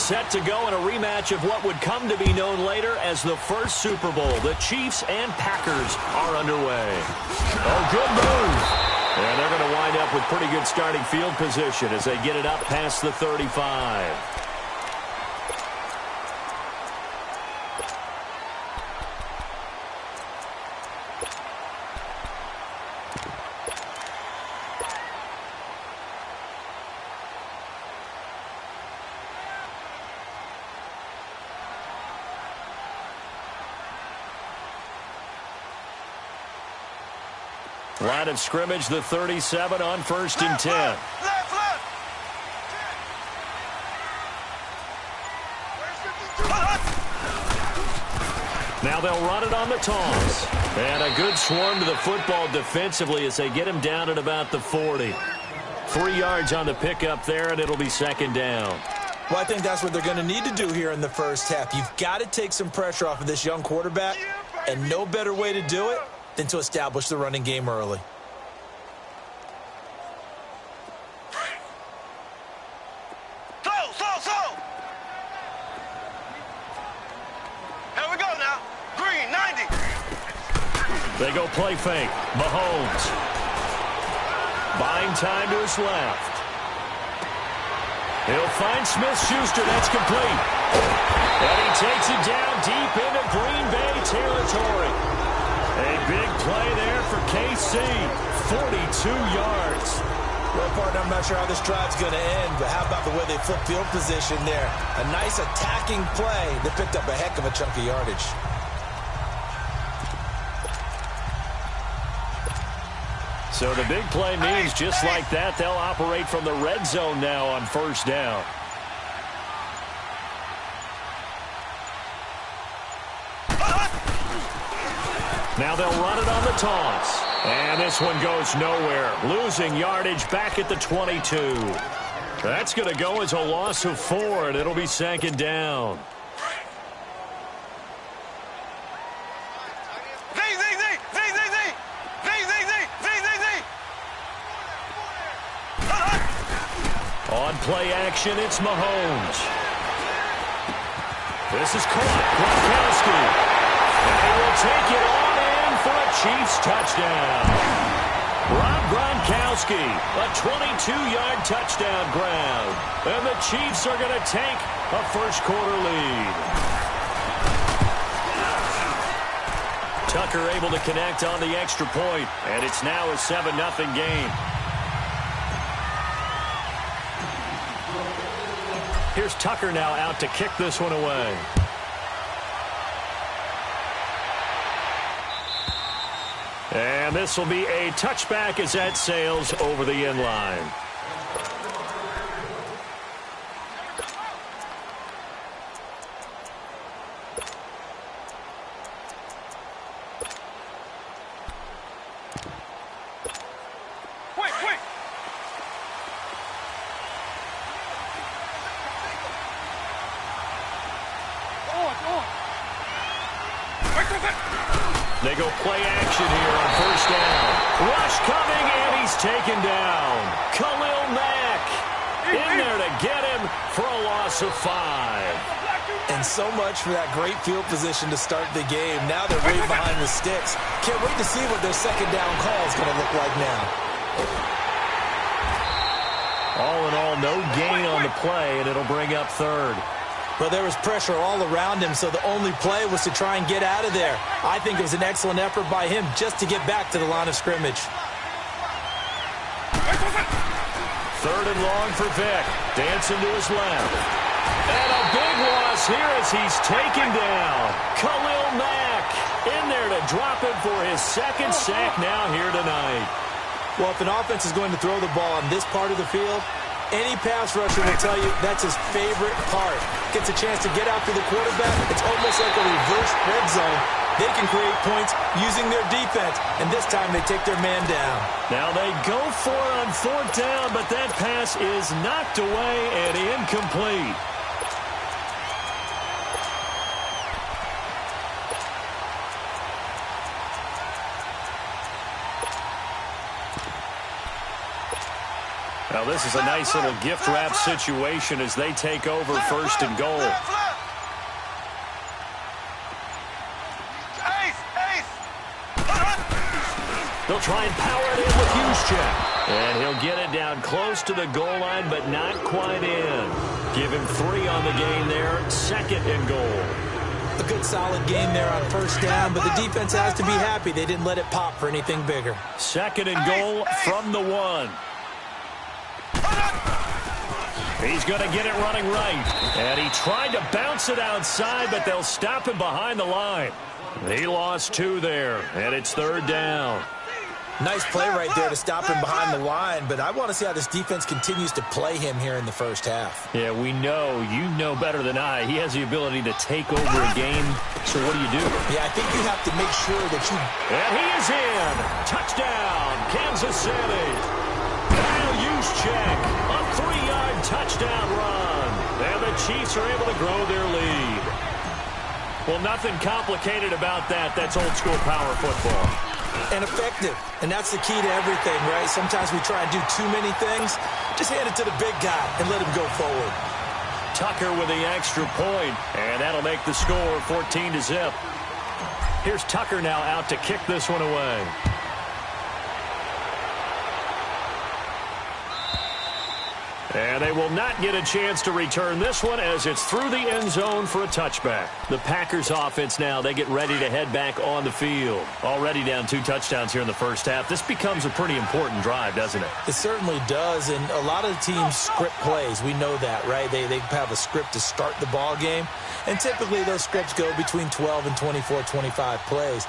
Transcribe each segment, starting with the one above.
set to go in a rematch of what would come to be known later as the first Super Bowl. The Chiefs and Packers are underway. Oh, good move. And they're going to wind up with pretty good starting field position as they get it up past the 35. Line of scrimmage, the 37 on 1st and 10. Now they'll run it on the toss. And a good swarm to the football defensively as they get him down at about the 40. 3 yards on the pickup there, and it'll be 2nd down. Well, I think that's what they're going to need to do here in the first half. You've got to take some pressure off of this young quarterback, and no better way to do it than to establish the running game early. Here we go now. Green, 90. They go play fake. Mahomes. Buying time to his left. He'll find Smith-Schuster. That's complete. And he takes it down deep into Green Bay territory. A big play there for KC. 42 yards. Well, partner, I'm not sure how this drive's going to end, but how about the way they flip field position there? A nice attacking play that picked up a heck of a chunk of yardage. So the big play means just like that, they'll operate from the red zone now on 1st down. Now they'll run it on the toss. And this one goes nowhere. Losing yardage back at the 22. That's going to go as a loss of 4, and it'll be 2nd down. On play action, it's Mahomes. This is caught. Gronkowski. And he will take it on in for a Chiefs touchdown. Rob Gronkowski, a 22-yard touchdown grab. And the Chiefs are going to take a first-quarter lead. Tucker able to connect on the extra point, and it's now a 7-0 game. Here's Tucker now out to kick this one away. And this will be a touchback as that sails over the end line. They go play action here on 1st down. Rush coming, and he's taken down. Khalil Mack in there to get him for a loss of 5. And so much for that great field position to start the game. Now they're right behind the sticks. Can't wait to see what their 2nd down call is going to look like now. All in all, no gain on the play, and it'll bring up 3rd. Well, there was pressure all around him, so the only play was to try and get out of there. I think it was an excellent effort by him just to get back to the line of scrimmage. 3rd and long for Vick. Dancing to his left. And a big loss here as he's taken down. Khalil Mack in there to drop him for his 2nd sack now here tonight. Well, if an offense is going to throw the ball on this part of the field, any pass rusher will tell you that's his favorite part. Gets a chance to get out to the quarterback. It's almost like a reverse red zone. They can create points using their defense, and this time they take their man down. Now they go for it on 4th down, but that pass is knocked away and incomplete. Now, this is a nice little gift wrap situation as they take over first and goal. They'll try and power it in with leauge. And he'll get it down close to the goal line, but not quite in. Give him 3 on the game there. 2nd and goal. A good solid game there on first down, but the defense has to be happy they didn't let it pop for anything bigger. 2nd and goal from the 1. He's going to get it running right. And he tried to bounce it outside, but they'll stop him behind the line. He lost 2 there, and it's 3rd down. Nice play right there to stop him behind the line, but I want to see how this defense continues to play him here in the first half. Yeah, we know. You know better than I. He has the ability to take over a game, so what do you do? Yeah, I think you have to make sure that you... And he is in. Touchdown, Kansas City. Leauge check. A 3-yard touchdown run. And the Chiefs are able to grow their lead. Well, nothing complicated about that. That's old-school power football. And effective. And that's the key to everything, right? Sometimes we try and do too many things. Just hand it to the big guy and let him go forward. Tucker with the extra point, and that'll make the score 14-0. Here's Tucker now out to kick this one away. And they will not get a chance to return this one as it's through the end zone for a touchback. The Packers offense now, they get ready to head back on the field. Already down 2 touchdowns here in the first half. This becomes a pretty important drive, doesn't it? It certainly does, and a lot of the teams script plays. We know that, right? They have a script to start the ball game, and typically those scripts go between 12 and 24, 25 plays.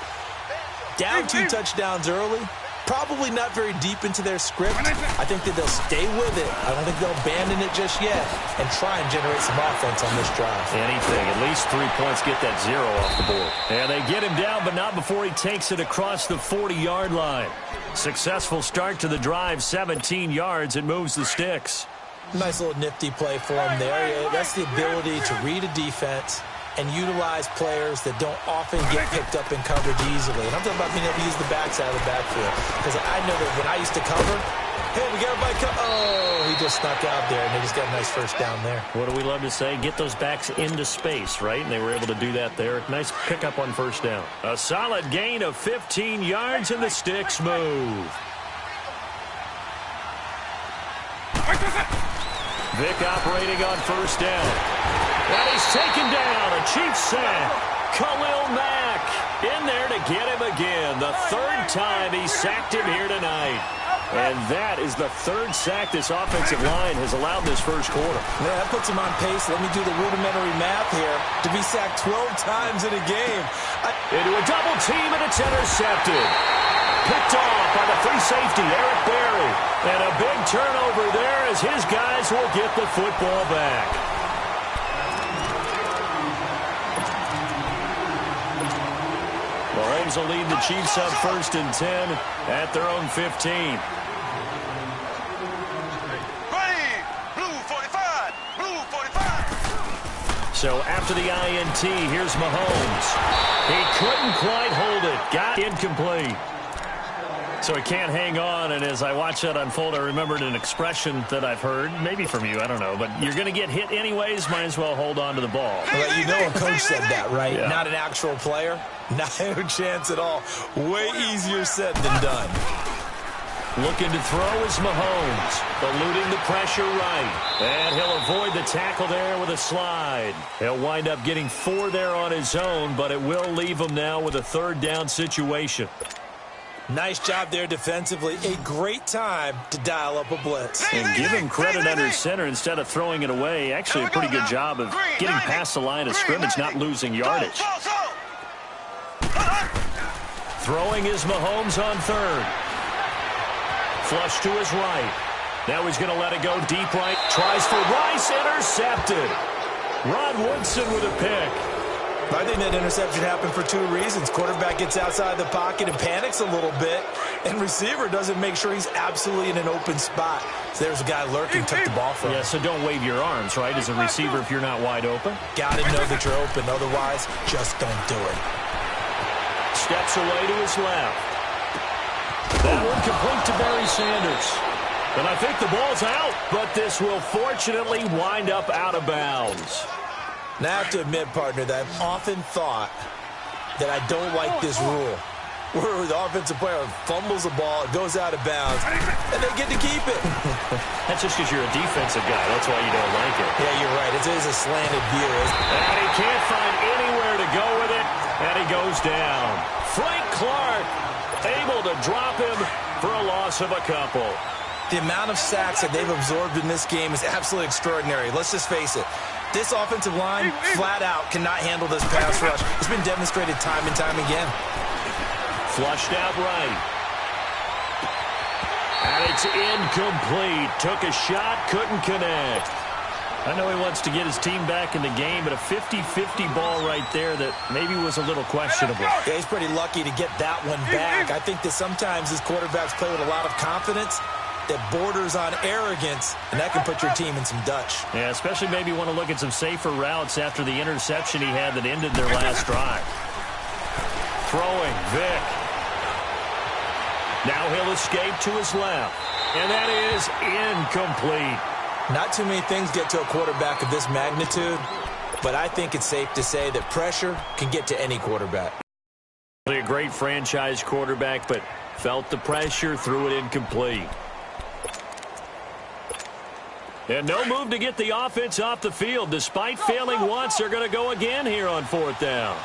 Down 2 touchdowns early. Probably not very deep into their script. I think that they'll stay with it. I don't think they'll abandon it just yet and try and generate some offense on this drive. Anything. At least 3 points, get that 0 off the board. And they get him down, but not before he takes it across the 40-yard line. Successful start to the drive, 17 yards. It moves the sticks. Nice little nifty play for him there. That's the ability to read a defense and utilize players that don't often get picked up in coverage easily. And I'm talking about being able to use the backside of the backfield. Because I know that when I used to cover, hey, we got everybody oh, he just snuck out there, and they just got a nice first down there. What do we love to say? Get those backs into space, right? And they were able to do that there. Nice pickup on first down. A solid gain of 15 yards, and the sticks move. Vic operating on first down. And he's taken down. A Chiefs sack. Khalil Mack in there to get him again. The 3rd time he sacked him here tonight. And that is the 3rd sack this offensive line has allowed this first quarter. Yeah, that puts him on pace. Let me do the rudimentary math here. To be sacked 12 times in a game. Into a double team, and it's intercepted. Picked off by the free safety, Eric Berry. And a big turnover there as his guys will get the football back. Mahomes will lead the Chiefs up 1st and 10 at their own 15. So after the INT, here's Mahomes. He couldn't quite hold it. Got incomplete. So he can't hang on, and as I watch that unfold, I remembered an expression that I've heard, maybe from you, I don't know, but you're going to get hit anyways, might as well hold on to the ball. Well, you know a coach said that, right? Yeah. Not an actual player. No chance at all. Way easier said than done. Looking to throw is Mahomes, eluding the pressure right. And he'll avoid the tackle there with a slide. He'll wind up getting 4 there on his own, but it will leave him now with a 3rd down situation. Nice job there defensively. A great time to dial up a blitz. And give him credit under center instead of throwing it away. Actually a pretty good job of getting past the line of scrimmage, not losing yardage. Throwing is Mahomes on 3rd. Flush to his right. Now he's going to let it go deep right. Tries for Rice. Intercepted. Rod Woodson with a pick. I think that interception happened for 2 reasons. Quarterback gets outside the pocket and panics a little bit, and receiver doesn't make sure he's absolutely in an open spot. So there's a guy lurking, took the ball from him. Yeah, so don't wave your arms, right, as a receiver if you're not wide open. Got to know that you're open. Otherwise, just don't do it. Steps away to his left. That one complete to Barry Sanders. And I think the ball's out, but this will fortunately wind up out of bounds. Now, I have to admit, partner, that I've often thought that I don't like this rule, where the offensive player fumbles the ball, it goes out of bounds, and they get to keep it. That's just because you're a defensive guy. That's why you don't like it. Yeah, you're right. It is a slanted view. And he can't find anywhere to go with it, and he goes down. Frank Clark able to drop him for a loss of a couple. The amount of sacks that they've absorbed in this game is absolutely extraordinary. Let's just face it. This offensive line, flat out, cannot handle this pass rush. It's been demonstrated time and time again. Flushed out right. And it's incomplete. Took a shot, couldn't connect. I know he wants to get his team back in the game, but a 50-50 ball right there that maybe was a little questionable. Yeah, he's pretty lucky to get that one back. I think that sometimes his quarterbacks play with a lot of confidence that borders on arrogance, and that can put your team in some Dutch. Yeah, especially maybe want to look at some safer routes after the interception he had that ended their last drive. Throwing, Vic. Now he'll escape to his left, and that is incomplete. Not too many things get to a quarterback of this magnitude, but I think it's safe to say that pressure can get to any quarterback. A great franchise quarterback, but felt the pressure, threw it incomplete. And no move to get the offense off the field. Despite failing once, they're going to go again here on fourth down.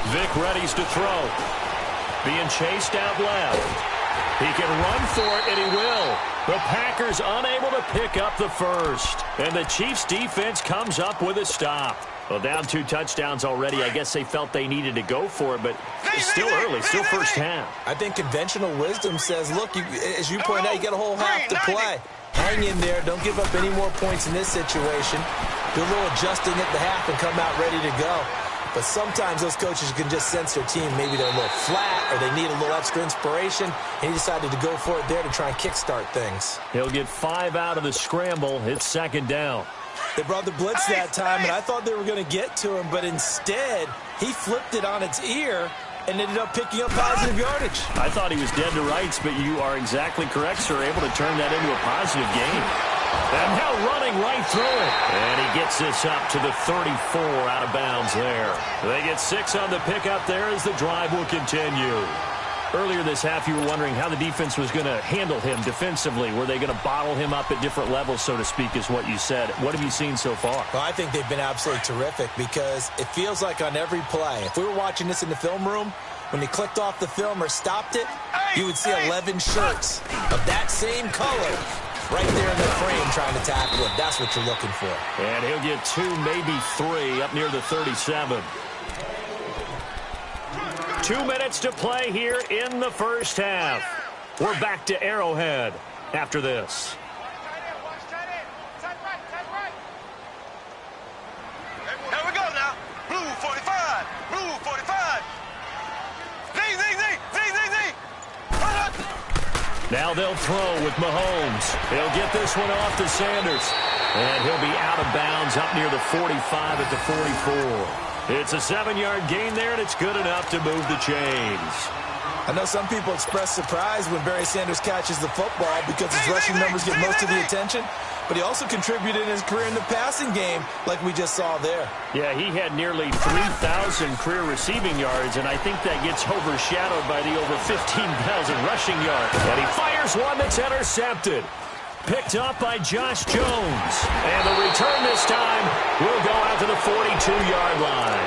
Vic readies to throw. Being chased out left. He can run for it, and he will. The Packers unable to pick up the first. And the Chiefs' defense comes up with a stop. Well, down 2 touchdowns already. I guess they felt they needed to go for it, but it's still early, still first half. I think conventional wisdom says, look, as you point out, you got a whole half to play. Hang in there. Don't give up any more points in this situation. Do a little adjusting at the half and come out ready to go. But sometimes those coaches can just sense their team. Maybe they're a little flat or they need a little extra inspiration. And he decided to go for it there to try and kickstart things. He'll get 5 out of the scramble. It's second down. They brought the blitz that time, and I thought they were going to get to him. But instead, he flipped it on its ear and ended up picking up positive yardage. I thought he was dead to rights, but you are exactly correct, sir. Able to turn that into a positive gain. And now running right through it. And he gets this up to the 34 out of bounds there. They get 6 on the pickup there as the drive will continue. Earlier this half, you were wondering how the defense was going to handle him defensively. Were they going to bottle him up at different levels, so to speak, is what you said. What have you seen so far? Well, I think they've been absolutely terrific because it feels like on every play, if we were watching this in the film room, when they clicked off the film or stopped it, you would see 11 shirts of that same color right there in the frame trying to tackle him. That's what you're looking for. And he'll get 2, maybe 3 up near the 37. 2 minutes to play here in the first half. We're back to Arrowhead after this. Here we go now. Blue 45. Blue 45. Z. Now they'll throw with Mahomes. He'll get this one off to Sanders. And he'll be out of bounds up near the 45 at the 44. It's a 7-yard gain there, and it's good enough to move the chains. I know some people express surprise when Barry Sanders catches the football because his rushing numbers get most of the attention, but he also contributed in his career in the passing game like we just saw there. Yeah, he had nearly 3,000 career receiving yards, and I think that gets overshadowed by the over 15,000 rushing yards. And he fires one that's intercepted. Picked up by Josh Jones. And the return this time will go out to the 42-yard line.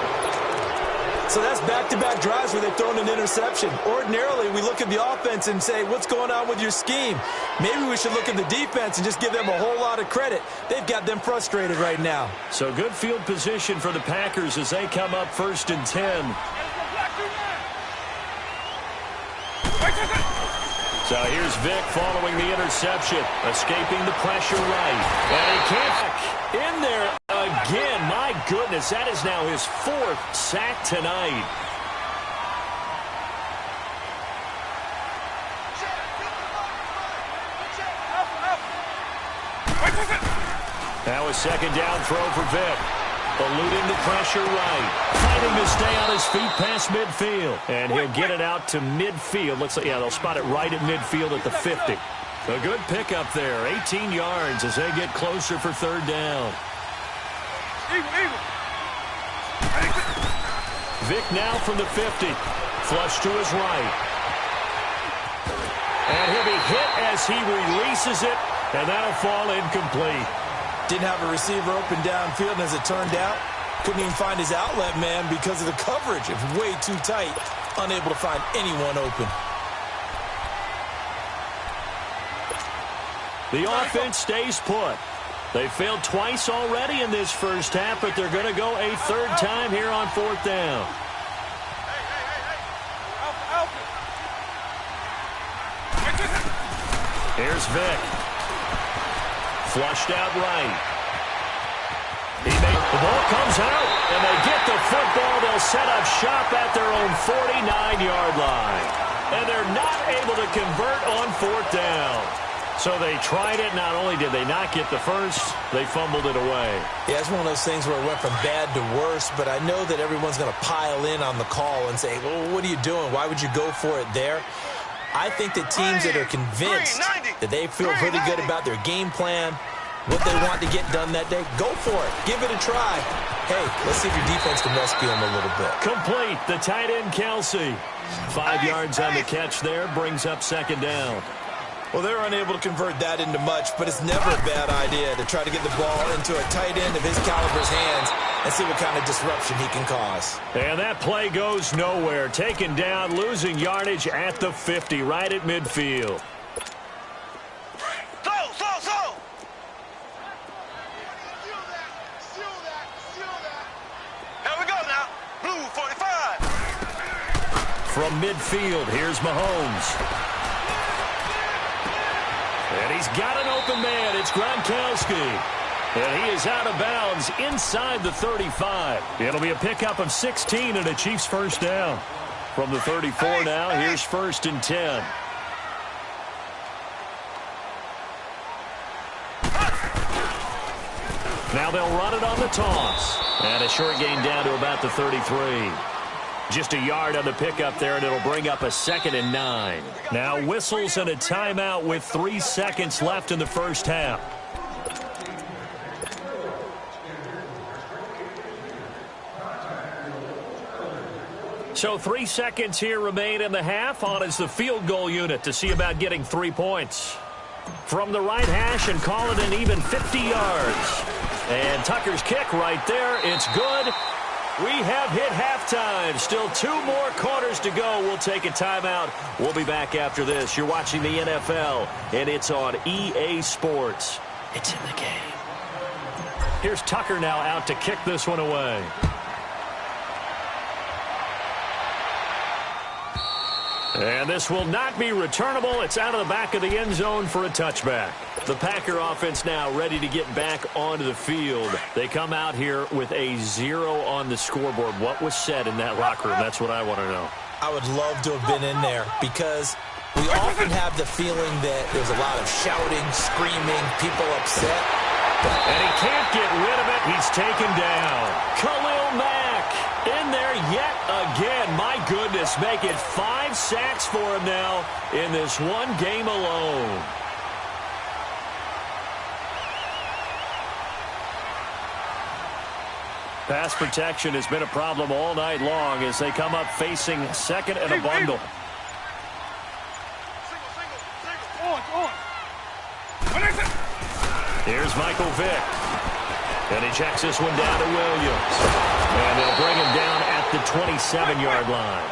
So that's back-to-back drives where they've thrown an interception. Ordinarily, we look at the offense and say, what's going on with your scheme? Maybe we should look at the defense and just give them a whole lot of credit. They've got them frustrated right now. So good field position for the Packers as they come up 1st and 10. So here's Vic following the interception, escaping the pressure right. And he can't in there again. My goodness, that is now his 4th sack tonight. Now a second down throw for Vic. Eluding the pressure right. Fighting to stay on his feet past midfield. And he'll get it out to midfield. Looks like, yeah, they'll spot it right at midfield at the 50. A good pickup there. 18 yards as they get closer for third down. Vic now from the 50. Flush to his right. And he'll be hit as he releases it. And that'll fall incomplete. Didn't have a receiver open downfield, and as it turned out, couldn't even find his outlet man because of the coverage. It was way too tight. Unable to find anyone open. The offense stays put. They failed twice already in this first half, but they're going to go a third time here on fourth down. Here's Vic. Flushed out right. The ball comes out, and they get the football. They'll set up shop at their own 49-yard line. And they're not able to convert on fourth down. So they tried it. Not only did they not get the first, they fumbled it away. Yeah, it's one of those things where it went from bad to worse, but I know that everyone's going to pile in on the call and say, well, what are you doing? Why would you go for it there? I think that teams that are convinced that they feel really good about their game plan, what they want to get done that day, go for it. Give it a try. Hey, let's see if your defense can rescue them a little bit. Complete. The tight end, Kelsey. 5 yards on the catch there. Brings up second down. Well, they're unable to convert that into much, but it's never a bad idea to try to get the ball into a tight end of his caliber's hands and see what kind of disruption he can cause. And that play goes nowhere. Taken down, losing yardage at the 50, right at midfield. Slow. Here we go now. Blue 45. From midfield, here's Mahomes. And he's got an open man. It's Gronkowski. And he is out of bounds inside the 35. It'll be a pickup of 16 and a Chiefs first down. From the 34 now, here's first and 10. Now they'll run it on the toss. And a short gain down to about the 33. Just a yard on the pickup there, and it'll bring up a 2nd and 9. Now whistles and a timeout with 3 seconds left in the first half. So 3 seconds here remain in the half. On is the field goal unit to see about getting 3 points. From the right hash and call it an even 50 yards. And Tucker's kick right there. It's good. We have hit halftime. Still 2 more quarters to go. We'll take a timeout. We'll be back after this. You're watching the NFL, and it's on EA Sports. It's in the game. Here's Tucker now out to kick this one away. And this will not be returnable. It's out of the back of the end zone for a touchback. The Packer offense now ready to get back onto the field. They come out here with a 0 on the scoreboard. What was said in that locker room? That's what I want to know. I would love to have been in there because we often have the feeling that there's a lot of shouting, screaming, people upset. And he can't get rid of it. He's taken down. Khalil Mack in there yet again. My goodness, make it 5 sacks for him now in this one game alone. Pass protection has been a problem all night long as they come up facing second and a bundle. Here's Michael Vick. And he checks this one down to Williams. And they'll bring him down at the 27-yard line.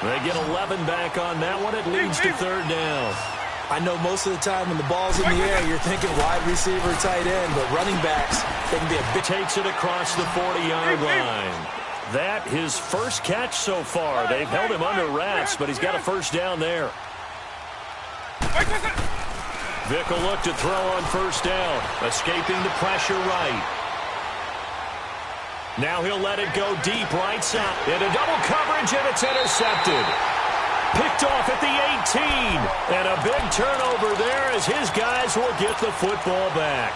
They get 11 back on that one. It leads to third down. I know most of the time when the ball's in the air, you're thinking wide receiver, tight end, but running backs, they can be a bit. Takes it across the 40-yard line. That his first catch so far. They've held him under wraps, but he's got a first down there. Vick will look to throw on first down, escaping the pressure right. Now he'll let it go deep right side. Into double coverage, and it's intercepted. Picked off at the 18. And a big turnover there as his guys will get the football back.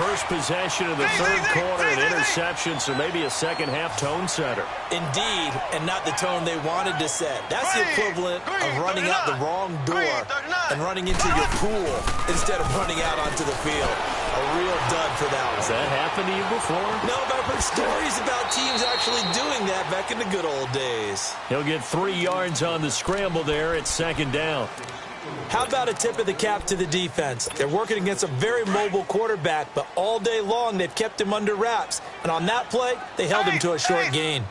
first possession of the third quarter, an interception, so maybe a second-half tone setter. Indeed, and not the tone they wanted to set. That's the equivalent of running out the wrong door and running into your pool instead of running out onto the field. A real dud for that one. Has that happened to you before? No, but I've heard stories about teams actually doing that back in the good old days. He'll get 3 yards on the scramble there at second down. How about a tip of the cap to the defense? They're working against a very mobile quarterback, but all day long they've kept him under wraps. And on that play, they held him to a short gain.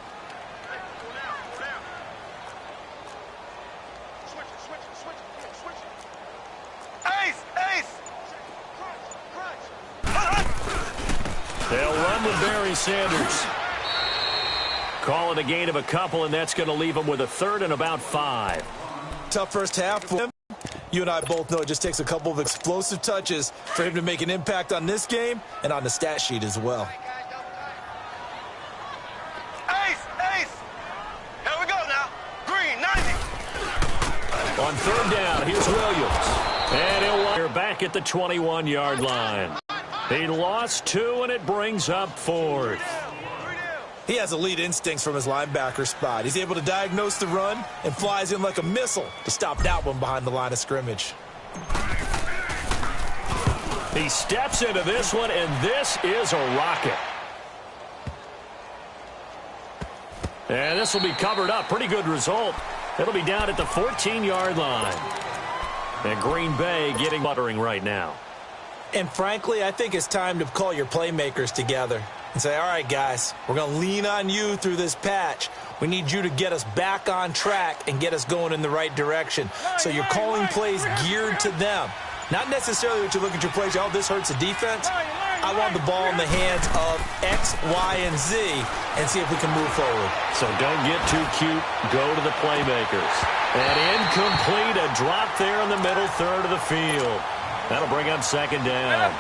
They'll run with Barry Sanders. Call it a gain of a couple, and that's going to leave him with a third and about 5. Tough first half for him. You and I both know it just takes a couple of explosive touches for him to make an impact on this game and on the stat sheet as well. Ace! Here we go now. Green, 90. On third down, here's Williams. And he'll back at the 21-yard line. He lost 2, and it brings up 4th. He has elite instincts from his linebacker spot. He's able to diagnose the run and flies in like a missile to stop that one behind the line of scrimmage. He steps into this one, and this is a rocket. And this will be covered up. Pretty good result. It'll be down at the 14-yard line. And Green Bay getting buttering right now. And frankly, I think it's time to call your playmakers together and say, all right, guys, we're going to lean on you through this patch. We need you to get us back on track and get us going in the right direction. So you're calling plays geared to them. Not necessarily that you look at your plays, oh, this hurts the defense. I want the ball in the hands of X, Y, and Z and see if we can move forward. So don't get too cute. Go to the playmakers. And incomplete, a drop there in the middle third of the field. That'll bring up second down.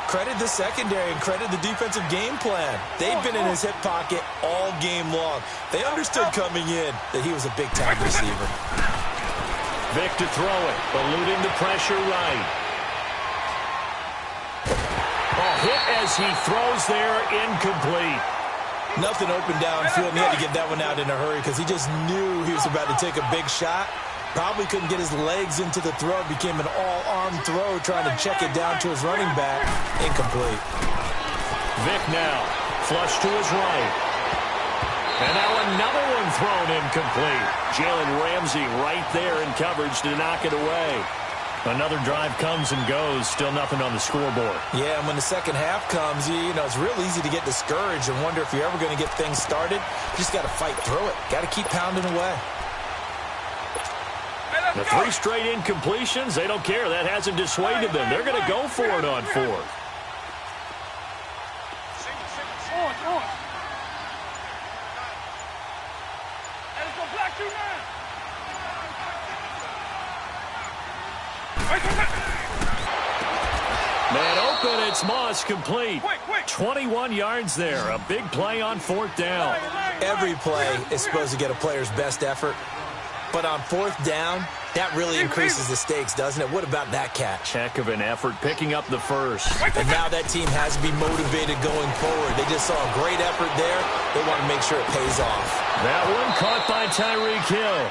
Credit the secondary and credit the defensive game plan. They've been in his hip pocket all game long. They understood coming in that he was a big-time receiver. Vick to throw it, eluding the pressure right. Hit as he throws there, incomplete. Nothing open downfield, and he had to get that one out in a hurry because he just knew he was about to take a big shot. Probably couldn't get his legs into the throw. Became an all-arm throw trying to check it down to his running back. Incomplete. Vick now. Flush to his right. And now another one thrown incomplete. Jalen Ramsey right there in coverage to knock it away. Another drive comes and goes. Still nothing on the scoreboard. Yeah, and when the second half comes, you know, it's real easy to get discouraged and wonder if you're ever going to get things started. You just got to fight through it. Got to keep pounding away. The 3 straight incompletions, they don't care. That hasn't dissuaded them. They're going to go for it on 4th. Man open, it's Moss complete. 21 yards there. A big play on 4th down. Every play is supposed to get a player's best effort. But on 4th down, that really increases the stakes, doesn't it? What about that catch? Heck of an effort picking up the first. And now that team has to be motivated going forward. They just saw a great effort there. They want to make sure it pays off. That one caught by Tyreek Hill.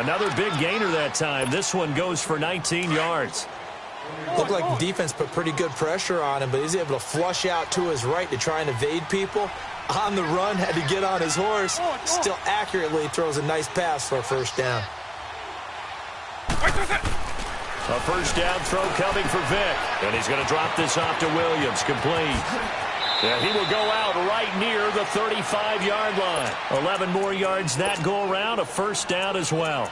Another big gainer that time. This one goes for 19 yards. Looked like the defense put pretty good pressure on him, but he's able to flush out to his right to try and evade people. On the run, had to get on his horse. Still accurately throws a nice pass for a first down. A first down throw coming for Vick. And he's going to drop this off to Williams. Complete. And he will go out right near the 35-yard line. 11 more yards that go around. A first down as well.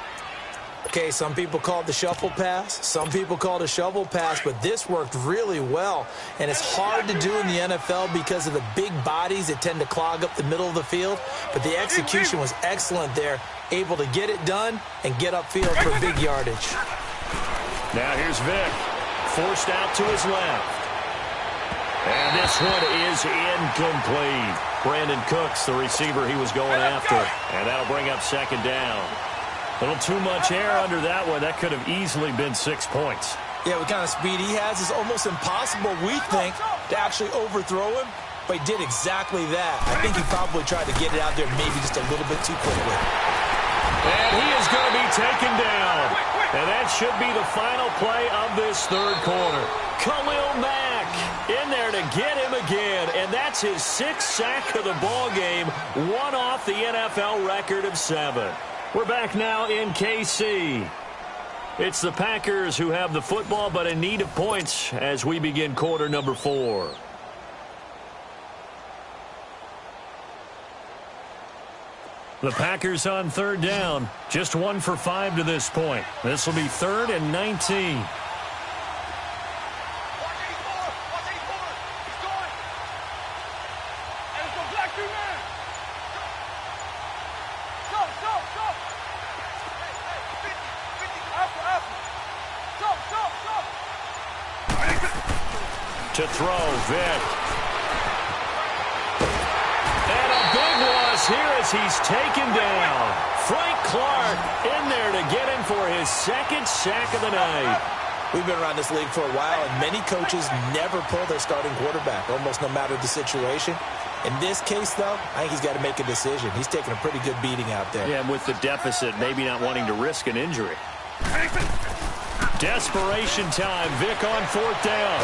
Okay, some people call it the shuffle pass. Some people call it a shovel pass, but this worked really well. And it's hard to do in the NFL because of the big bodies that tend to clog up the middle of the field. But the execution was excellent there, able to get it done and get upfield for big yardage. Now here's Vick, forced out to his left. And this one is incomplete. Brandon Cooks, the receiver he was going after. And that'll bring up second down. A little too much air under that one. That could have easily been 6 points. Yeah, what kind of speed he has is almost impossible, we think, to actually overthrow him. But he did exactly that. I think he probably tried to get it out there maybe just a little bit too quickly. And he is going to be taken down. And that should be the final play of this third quarter. Khalil Mack in there to get him again. And that's his 6th sack of the ball game, one off the NFL record of 7. We're back now in KC. It's the Packers who have the football, but in need of points as we begin quarter number 4. The Packers on third down. Just 1 for 5 to this point. This will be 3rd and 19. To throw, Vic. And a big loss here as he's taken down. Frank Clark in there to get him for his 2nd sack of the night. We've been around this league for a while, and many coaches never pull their starting quarterback, almost no matter the situation. In this case, though, I think he's got to make a decision. He's taking a pretty good beating out there. Yeah, and with the deficit, maybe not wanting to risk an injury. Desperation time. Vic on 4th down.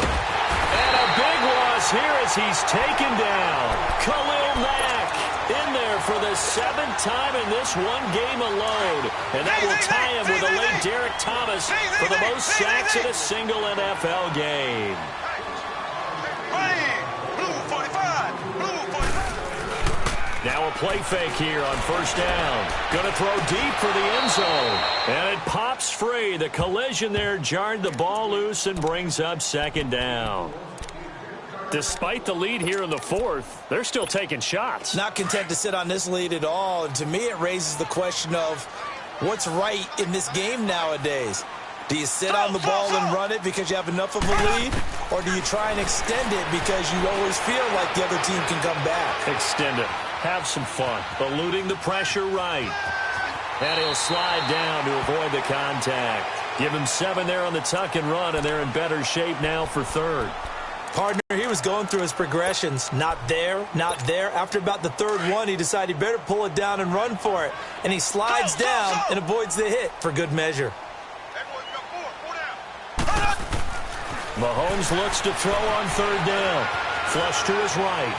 And a big loss here as he's taken down. Khalil Mack in there for the 7th time in this one game alone. And that will tie him with the late Derek Thomas for the most sacks in a single NFL game. Now a play fake here on 1st down. Going to throw deep for the end zone. And it pops free. The collision there jarred the ball loose and brings up 2nd down. Despite the lead here in the 4th, they're still taking shots. Not content to sit on this lead at all. And to me, it raises the question of what's right in this game nowadays. Do you sit on the ball and run it because you have enough of a lead? Or do you try and extend it because you always feel like the other team can come back? Extend it. Have some fun. Eluding the pressure right. And he'll slide down to avoid the contact. Give him 7 there on the tuck and run, and they're in better shape now for 3rd. Partner, he was going through his progressions. Not there, not there. After about the 3rd one, he decided he better pull it down and run for it. And he slides down and avoids the hit for good measure. Mahomes looks to throw on 3rd down. Flush to his right.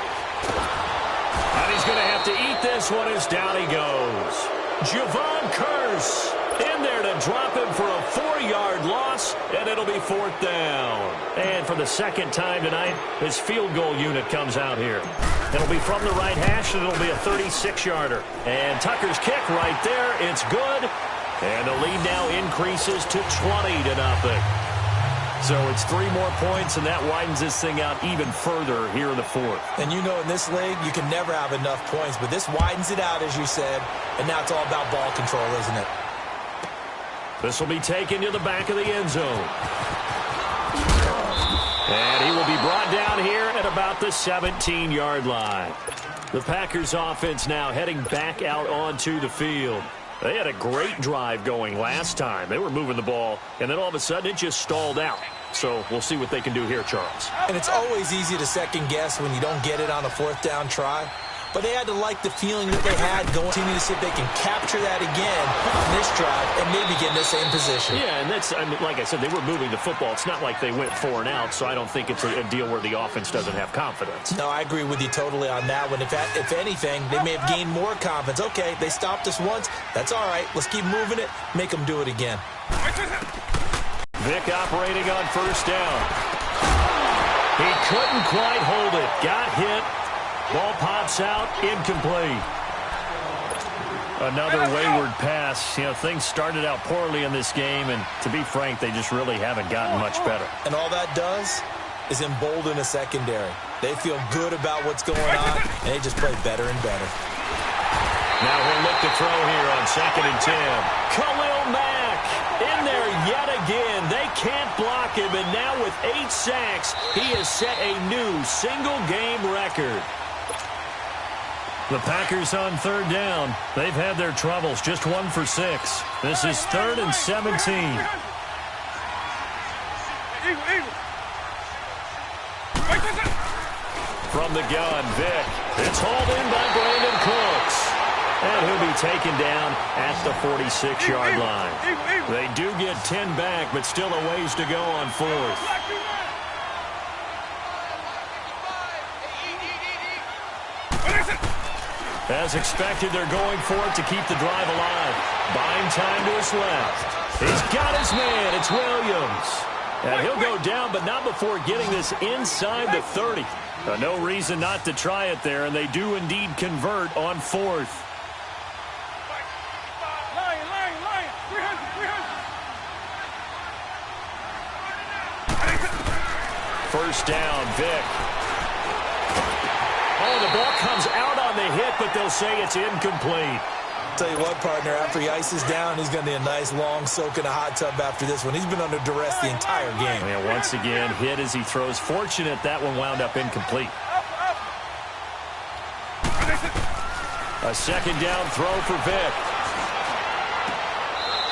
And he's going to have to eat this one as down he goes. Javon Curse in there to drop him for a 4-yard loss, and it'll be 4th down. And for the 2nd time tonight, his field goal unit comes out here. It'll be from the right hash, and it'll be a 36-yarder. And Tucker's kick right there. It's good. And the lead now increases to 20-0. So it's 3 more points, and that widens this thing out even further here in the 4th. And you know in this league, you can never have enough points, but this widens it out, as you said, and now it's all about ball control, isn't it? This will be taken to the back of the end zone. And he will be brought down here at about the 17-yard line. The Packers offense now heading back out onto the field. They had a great drive going last time. They were moving the ball, and then all of a sudden it just stalled out. So we'll see what they can do here, Charles. And it's always easy to second guess when you don't get it on a 4th down try. But they had to like the feeling that they had going to see if they can capture that again on this drive and maybe get in the same position. Yeah, and that's, I mean, like I said, they were moving the football. It's not like they went 4 and out, so I don't think it's a deal where the offense doesn't have confidence. No, I agree with you totally on that one. If anything, they may have gained more confidence. Okay, they stopped us once. That's all right. Let's keep moving it. Make them do it again. Vic operating on 1st down. He couldn't quite hold it. Got hit. Ball pops out, incomplete. Another wayward pass. You know, things started out poorly in this game, and to be frank, they just really haven't gotten much better. And all that does is embolden a secondary. They feel good about what's going on, and they just play better and better. Now he'll look to throw here on 2nd and 10. Khalil Mack in there yet again. They can't block him, and now with 8 sacks, he has set a new single-game record. The Packers on 3rd down. They've had their troubles, just 1 for 6. This is 3rd and 17. From the gun, Vic. It's hauled in by Brandon Cooks. And he'll be taken down at the 46-yard line. They do get 10 back, but still a ways to go on fourth. As expected, they're going for it to keep the drive alive. Buying time to his left. He's got his man. It's Williams. And he'll go down, but not before getting this inside the 30. No reason not to try it there, and they do indeed convert on fourth. First down, Vic. Oh, the ball comes out on the hit, but they'll say it's incomplete. Tell you what, partner, after he ices down, he's going to need a nice long soak in a hot tub after this one. He's been under duress the entire game. And once again, hit as he throws. Fortunate that one wound up incomplete. A second down throw for Vic.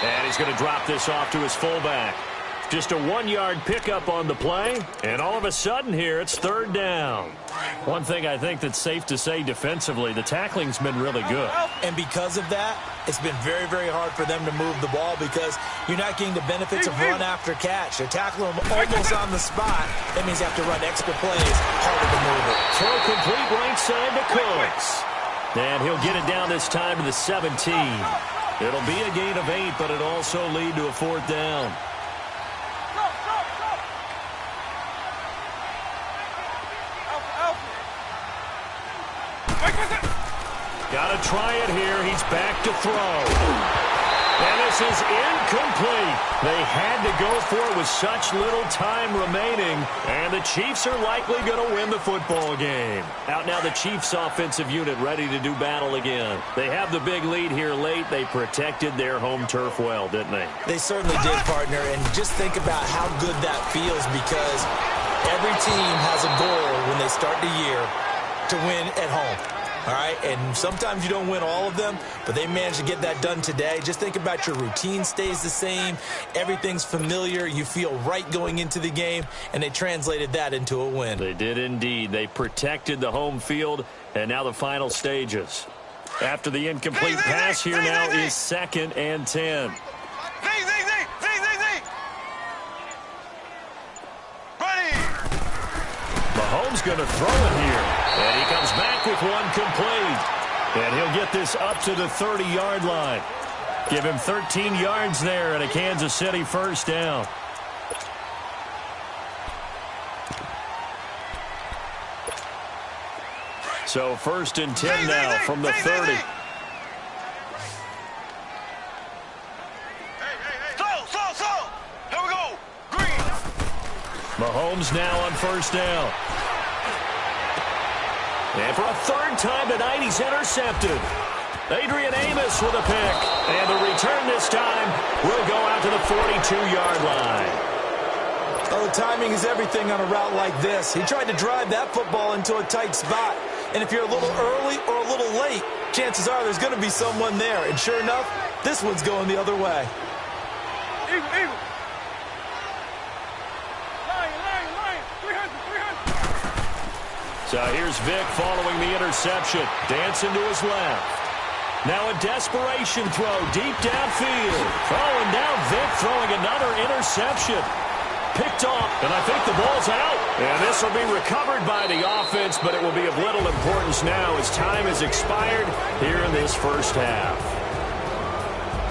And he's going to drop this off to his fullback. Just a 1-yard pickup on the play, and all of a sudden here, it's third down. One thing I think that's safe to say defensively, the tackling's been really good. And because of that, it's been very, very hard for them to move the ball because you're not getting the benefits of run after catch. They're tackling them almost on the spot. That means you have to run extra plays, harder to move it. Throw complete right side to Cooks. And he'll get it down this time to the 17. It'll be a gain of 8, but it'll also lead to a fourth down. Got to try it here. He's back to throw. And this is incomplete. They had to go for it with such little time remaining. And the Chiefs are likely going to win the football game. Out now the Chiefs offensive unit ready to do battle again. They have the big lead here late. They protected their home turf well, didn't they? They certainly did, partner. And just think about how good that feels because every team has a goal when they start the year to win at home. All right, and sometimes you don't win all of them, but they managed to get that done today. Just think about your routine stays the same. Everything's familiar. You feel right going into the game, and they translated that into a win. They did indeed. They protected the home field, and now the final stages. After the incomplete pass here now is 2nd and 10. Mahomes going to throw it here. And he comes back with one complete. And he'll get this up to the 30-yard line. Give him 13 yards there and a Kansas City first down. So 1st and 10 now from the 30. Here we go. Green. Mahomes now on 1st down. And for a 3rd time tonight, he's intercepted. Adrian Amos with a pick. And the return this time will go out to the 42-yard line. Oh, timing is everything on a route like this. He tried to drive that football into a tight spot. And if you're a little early or a little late, chances are there's going to be someone there. And sure enough, this one's going the other way. So here's Vic following the interception. Dancing to his left. Now a desperation throw deep downfield. Oh, and now Vic throwing another interception. Picked off, and I think the ball's out. And this will be recovered by the offense, but it will be of little importance now as time has expired here in this first half.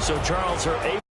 So Charles are able